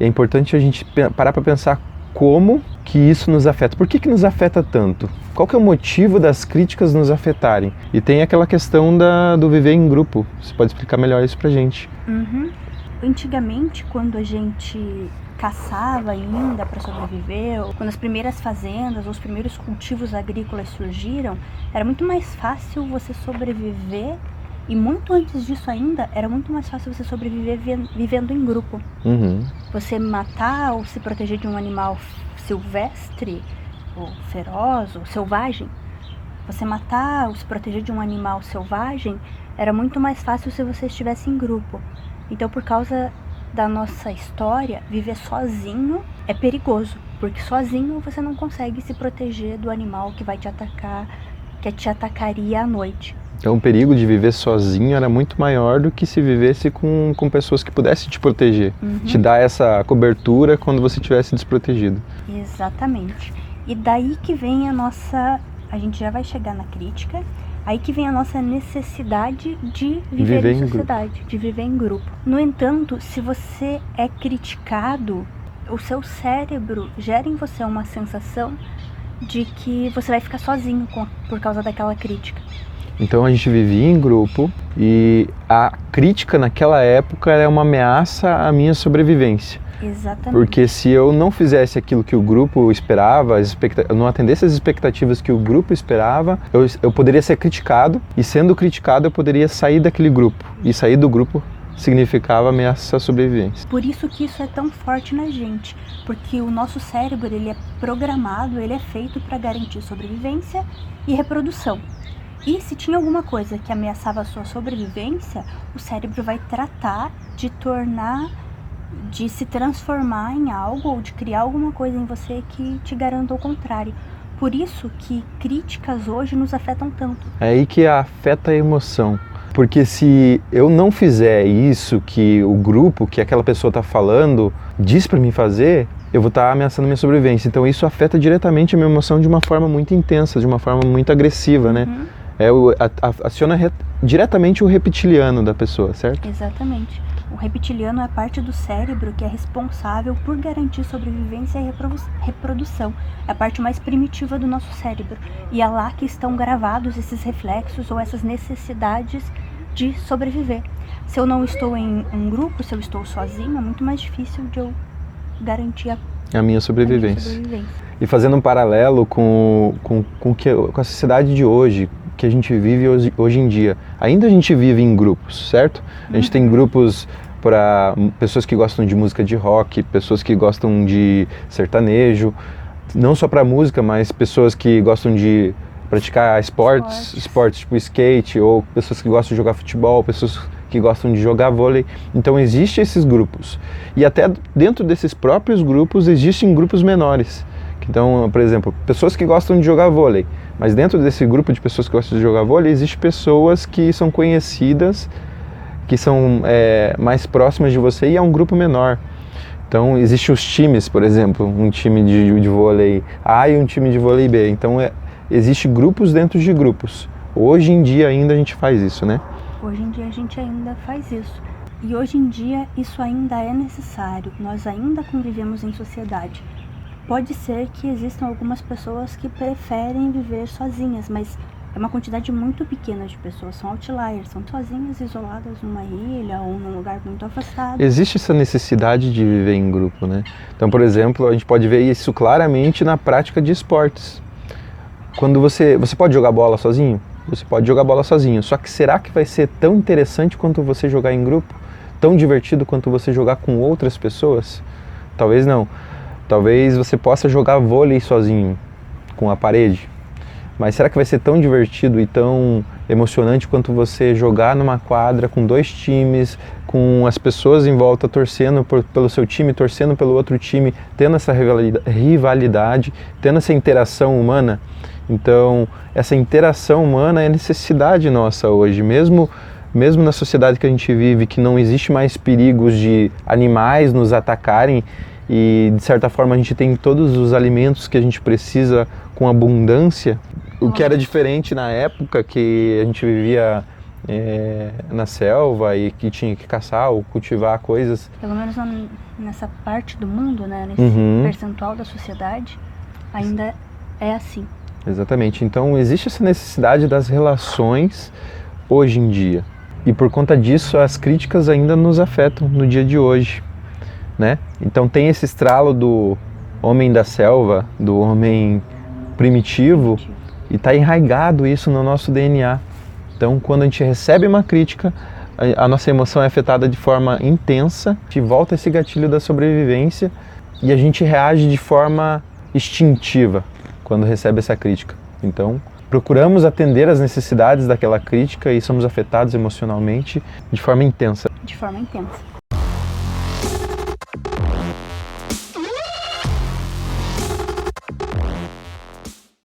é importante a gente parar para pensar como que isso nos afeta. Por que nos afeta tanto? Qual que é o motivo das críticas nos afetarem? E tem aquela questão do viver em grupo. Você pode explicar melhor isso pra gente? Antigamente, quando a gente caçava ainda para sobreviver, ou quando as primeiras fazendas, os primeiros cultivos agrícolas surgiram, era muito mais fácil você sobreviver, e muito antes disso ainda, era muito mais fácil você sobreviver vivendo em grupo. Você matar ou se proteger de um animal silvestre, ou feroz, ou selvagem, você matar ou se proteger de um animal selvagem era muito mais fácil se você estivesse em grupo. Então, por causa da nossa história, viver sozinho é perigoso, porque sozinho você não consegue se proteger do animal que vai te atacar, que te atacaria à noite. Então o perigo de viver sozinho era muito maior do que se vivesse com pessoas que pudessem te proteger, te dar essa cobertura quando você estivesse desprotegido. Exatamente. E daí que vem a gente já vai chegar na crítica, aí que vem a nossa necessidade de viver em sociedade, de viver em grupo. No entanto, se você é criticado, o seu cérebro gera em você uma sensação de que você vai ficar sozinho por causa daquela crítica. Então a gente vivia em grupo e a crítica naquela época era uma ameaça à minha sobrevivência. Exatamente. Porque se eu não fizesse aquilo que o grupo esperava, eu não atendesse as expectativas que o grupo esperava, eu poderia ser criticado, e sendo criticado eu poderia sair daquele grupo. E sair do grupo significava ameaça à sobrevivência. Por isso que isso é tão forte na gente, porque o nosso cérebro, ele é programado, ele é feito para garantir sobrevivência e reprodução. E se tinha alguma coisa que ameaçava a sua sobrevivência, o cérebro vai tratar de se transformar em algo ou de criar alguma coisa em você que te garanta o contrário. Por isso que críticas hoje nos afetam tanto. É aí que afeta a emoção. Porque se eu não fizer isso que o grupo, que aquela pessoa está falando, diz para mim fazer, eu vou estar ameaçando minha sobrevivência. Então isso afeta diretamente a minha emoção de uma forma muito intensa, de uma forma muito agressiva, né? Aciona diretamente o reptiliano da pessoa, certo? Exatamente. O reptiliano é a parte do cérebro que é responsável por garantir sobrevivência e reprodução. É a parte mais primitiva do nosso cérebro. E é lá que estão gravados esses reflexos ou essas necessidades de sobreviver. Se eu não estou em um grupo, se eu estou sozinho, é muito mais difícil de eu garantir a minha sobrevivência. E fazendo um paralelo com a sociedade de hoje, que a gente vive hoje em dia. Ainda a gente vive em grupos, certo? A gente tem grupos para pessoas que gostam de música de rock, pessoas que gostam de sertanejo, não só para música, mas pessoas que gostam de praticar esportes tipo skate, ou pessoas que gostam de jogar futebol, pessoas que gostam de jogar vôlei. Então existem esses grupos. E até dentro desses próprios grupos existem grupos menores. Então, por exemplo, pessoas que gostam de jogar vôlei, mas dentro desse grupo de pessoas que gostam de jogar vôlei, existem pessoas que são conhecidas, que são mais próximas de você, e é um grupo menor. Então, existem os times, por exemplo, um time de vôlei A e um time de vôlei B. Então, existem grupos dentro de grupos. Hoje em dia ainda a gente faz isso, né? Hoje em dia a gente ainda faz isso. E hoje em dia isso ainda é necessário. Nós ainda convivemos em sociedade. Pode ser que existam algumas pessoas que preferem viver sozinhas, mas é uma quantidade muito pequena de pessoas, são outliers, são sozinhas, isoladas numa ilha ou num lugar muito afastado. Existe essa necessidade de viver em grupo, né? Então, por exemplo, a gente pode ver isso claramente na prática de esportes. Quando você pode jogar bola sozinho? Você pode jogar bola sozinho, só que será que vai ser tão interessante quanto você jogar em grupo? Tão divertido quanto você jogar com outras pessoas? Talvez não. Talvez você possa jogar vôlei sozinho, com a parede. Mas será que vai ser tão divertido e tão emocionante quanto você jogar numa quadra com dois times, com as pessoas em volta torcendo pelo seu time, torcendo pelo outro time, tendo essa rivalidade, tendo essa interação humana? Então, essa interação humana é necessidade nossa hoje, mesmo na sociedade que a gente vive, que não existe mais perigos de animais nos atacarem, e de certa forma a gente tem todos os alimentos que a gente precisa com abundância, o que era diferente na época que a gente vivia na selva e que tinha que caçar ou cultivar coisas. Pelo menos nessa parte do mundo, né, nesse percentual da sociedade, ainda é assim. Exatamente. Então existe essa necessidade das relações hoje em dia. E por conta disso as críticas ainda nos afetam no dia de hoje, né? Então tem esse estralo do homem da selva, do homem primitivo, e está enraizado isso no nosso DNA. Então quando a gente recebe uma crítica, a nossa emoção é afetada de forma intensa, a gente volta esse gatilho da sobrevivência e a gente reage de forma instintiva quando recebe essa crítica. Então procuramos atender às necessidades daquela crítica e somos afetados emocionalmente de forma intensa. De forma intensa.